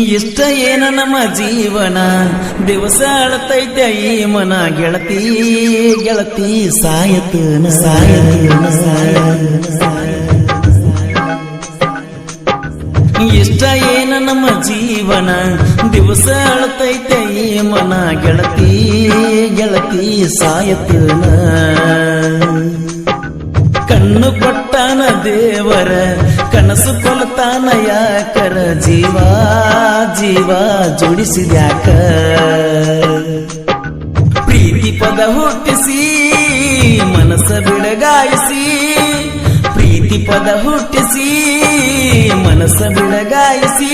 ಇಷ್ಟ ಏನ ನಮ್ಮ ಜೀವನ ದಿವಸ ಅಳತೈತೆ ಈ ಮನ ಗೆಳತಿ ಗೆಳತಿ ಸಾಯತನ ಇಷ್ಟ ಏನ ನಮ್ಮ ಜೀವನ ದಿವಸ ಅಳತೈತೆ ಈ ಮನ ಗೆಳತಿ ಗೆಳತಿ ಸಾಯತನ ಕಣ್ಣು ಕೊಟ್ಟಾನ ದೇವರ ಕನಸು ಕೊಲ್ತಾನ ಯಾಕರ ಜೀವ ಜೀವ ಜೋಡಿಸಿದ್ಯಾಕ ಪ್ರೀತಿ ಪದ ಹುಟ್ಟಿಸಿ ಮನಸ್ಸ ಬಿಡಗಾಯಿಸಿ ಪ್ರೀತಿ ಪದ ಹುಟ್ಟಿಸಿ ಮನಸ್ಸ ಬಿಡಗಾಯಿಸಿ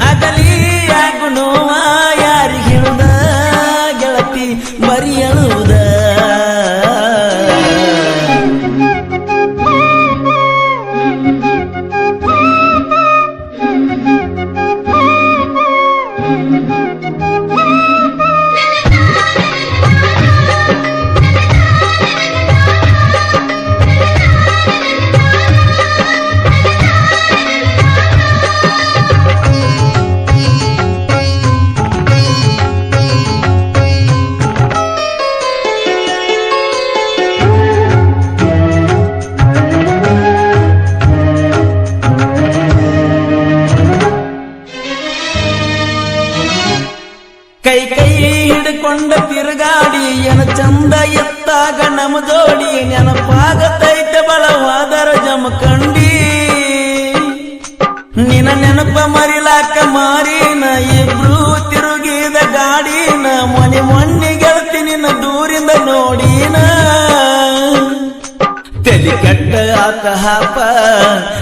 ಆಗಲಿ ಆಗು ನೋವ ಯಾರಿಗೆ ಹೇಳುದ ಗೆಳತಿ ಬರಿ ಅಳುವುದ ಕೈ ಕೈ ಹಿಡ್ಕೊಂಡ ತಿರುಗಾಡಿ ಏನ ಚಂದ ಎತ್ತಾಗ ನಮ ಜೋಡಿ ನೆನಪಾಗತೈತೆ ಬಲವಾದರ ಜಮಕಂಡಿ ನಿನ ನೆನಪ ಮರಿಲಾಕ ಮಾರಿನ ಇಬ್ರು ತಿರುಗಿದ ಗಾಡಿನ ಮೊನೆ ಮೊನ್ನೆ ಗೆಳತಿ ನಿನ್ನ ದೂರಿಂದ ನೋಡಿನ ತಲಿ ಕಟ್ಟ ಆತ ಹಾಪ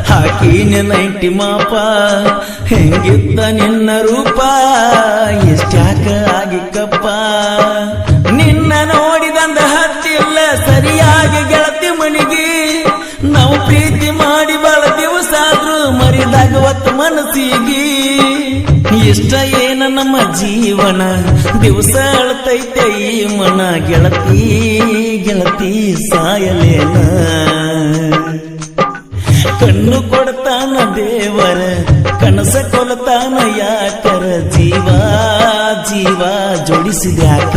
ಹಾಕಿನ ನೈಂಟಿ ಮಾಪ ಹೆಂಗಿದ್ದ ನಿನ್ನ ರೂಪ ಎಷ್ಟ್ಯಾಕ ಆಗಿಕ್ಕಪ್ಪ ನಿನ್ನ ನೋಡಿದಂದ ಹತ್ತಿಲ್ಲ ಸರಿಯಾಗಿ ಗೆಳತಿ ಮನಿಗೆ ನಾವು ಪ್ರೀತಿ ಮಾಡಿ ಬಾಳ ದಿವಸ ಆದ್ರೂ ಮರಿದಾಗವತ್ತು ಮನಸ್ಸಿಗೆ ಇಷ್ಟ ಏನ ನಮ್ಮ ಜೀವನ ದಿವಸ ಅಳತೈತೆ ಈ ಮನ ಗೆಳತಿ ಗೆಳತಿ ಸಾಯಲೇನ ಕಣ್ಣು ಕೊಡ್ತಾನ ದೇವರ ಕನಸ ಕೊಲ್ತಾನ ಯಾಕರ ಜೀವ ಜೀವ ಜೋಡಿಸಿದ್ಯಾಕ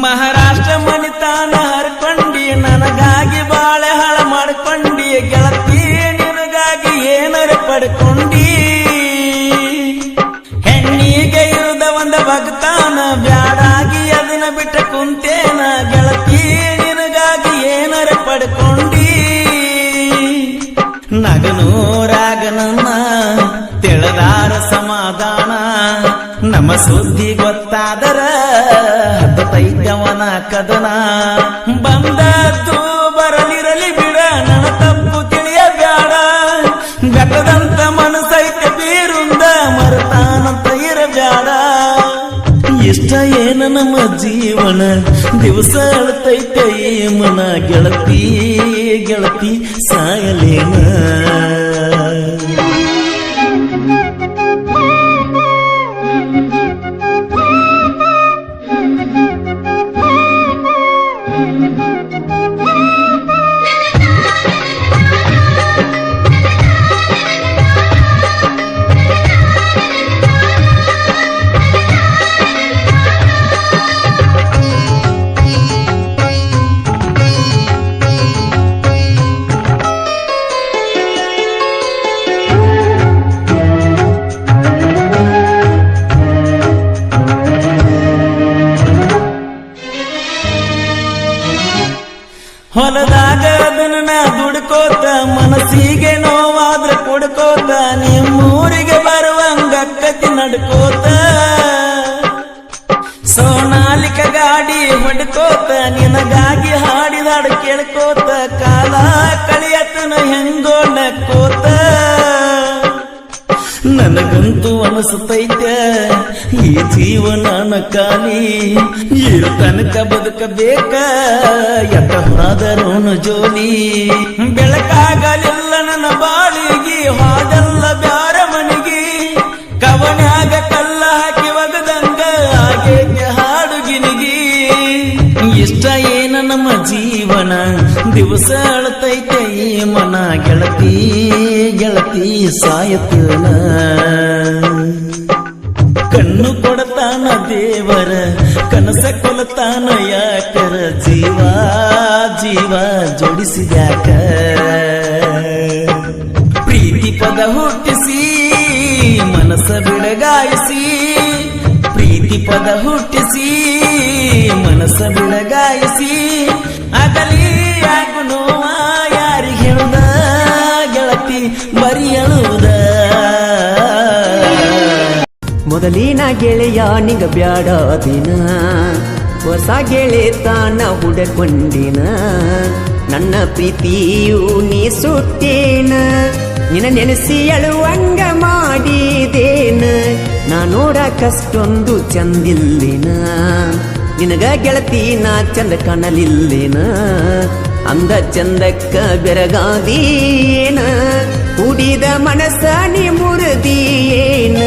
ಮಹಾರಾಷ್ಟ್ರ ಮನಿತಾನ ಹರ್ಕೊಂಡಿ ನನಗಾಗಿ ಬಾಳೆ ಹಾಳ ಮಾಡ್ಕೊಂಡಿ ಗೆಳತಿ ನಿನಗಾಗಿ ಏನರ ಪಡ್ಕೊಂಡಿ ಹೆಣ್ಣಿಗೆ ಇರುದ ಒಂದ ಭಕ್ತಾನ ಬ್ಯಾಡಾಗಿ ಅದನ್ನ ಬಿಟ್ಟ ಕುಂತೇನ ಗೆಳತಿ ನಿನಗಾಗಿ ಏನರ ಪಡ್ಕೊಂಡಿ ನಗನೂರಾಗನನ್ನ ತೆಳದಾರ ಸಮಾಧಾನ ನಮ್ಮ ಸುದ್ದಿ ಗೊತ್ತಾದರ ಹತ್ತೈತವನ ಕದನ ಬಂದದ್ದು ಬರಲಿರಲಿ ಬಿಡ ನನ್ನ ತಪ್ಪು ತಿಳಿಯ ಬ್ಯಾಡ ಗತದಂತ ಮನಸ್ಸೈತ ಬೀರುಂದ ಮರತಾನಂತ ಇರಬ್ಯಾಡ ಇಷ್ಟ ಏನ ನಮ್ಮ ಜೀವನ ದಿವಸ ಅಳತೈತೆ ಈ ಮನ ಗೆಳತಿ ಗೆಳತಿ ಸಾಯಲೇನ ಹೊಲದಾಗ ಅದನ್ನ ದುಡ್ಕೋತ ಮನಸ್ಸಿಗೆ ನೋವಾದ್ರ ಕೊಡ್ಕೋತ ನಿಮ್ಮೂರಿಗೆ ಬರುವಂಗಕ್ಕತಿ ನಡ್ಕೋತ ಸೋನಾಲಿಕ ಗಾಡಿ ಹೊಡ್ಕೋತ ನಿನಗಾಗಿ ಹಾಡಿದಾಡ ಕೇಳ್ಕೋತ ಕಾಲ ಕಳಿಯತನ ಹೆಂಗೋ ನಕ್ಕೋತ ನನಗಂತೂ ಎಂದು ಅನಿಸುತ್ತೈತೆ ಈ ಜೀವನ ಖಾಲಿ ಇರು ತನಕ ಬದುಕಬೇಕ ಎತ್ತವಾದರೋನು ಜೋಲಿ ಬೆಳಕಾಗಲಿಲ್ಲ ನನ್ನ ಬಾಳಿಗೆ ಹಾದಲ್ಲ ಬ್ಯಾರ ಮನಿಗೆ ಕವನ್ಯಾಗ ಕಲ್ಲ ಹಾಕಿ ಒಗದಂಗ ಹಾಗೆ ಹಾಡುಗಿನಿಗಿ ಇಷ್ಟ ಏನ ನಮ್ಮ ಜೀವನ ದಿವಸ ಅಳತೈತೆ ಈ ಮನ ಗೆಳತಿ ಗೆಳತಿ ಸಾಯತನ ಕಣ್ಣು ಕೊಡತಾನ ದೇವರ ಕನಸ ಕೊಲತಾನ ಯಾಕರ ಜೀವ ಜೀವ ಜೋಡಿಸಿದ್ಯಾಕ ಪ್ರೀತಿ ಪದ ಹುಟ್ಟಿಸಿ ಮನಸ್ಸ ಬಿಡಗಾಯಿಸಿ ಪ್ರೀತಿ ಪದ ಹುಟ್ಟಿಸಿ ಮನಸ್ಸ ಬಿಡಗಾಯಿಸಿ ಆಗಲಿ ಯಾಕು ನೋವ ಯಾರಿಗೆ ಹೇಳುದ ಗೆಳತಿ ಬರಿ ಅಳುವುದ ಮೊದಲಿನ ಗೆಳೆಯ ನಿಂಗ ಬ್ಯಾಡ ದಿನ ಹೊಸ ಗೆಳೆತನ ಹುಡಕೊಂಡಿನ ನನ್ನ ಪ್ರೀತಿಯು ನೀ ಸುಟ್ಟೇನ ನಿನ್ನ ನೆನೆಸಿ ಅಳುವಂಗ ಮಾಡಿದೇನ ನಾ ನೋಡಕಷ್ಟೊಂದು ಚಂದಿಲ್ಲಿನ ನಿನಗ ಗೆಳತಿ ನಾ ಚಂದ ಕಾಣಲಿಲ್ಲೇನ ಅಂದ ಚಂದಕ್ಕ ಬೆರಗಾದೀನ ಕುಡಿದ ಮನಸ್ಸ ನೀ ಮುರಿದಿಯೇನ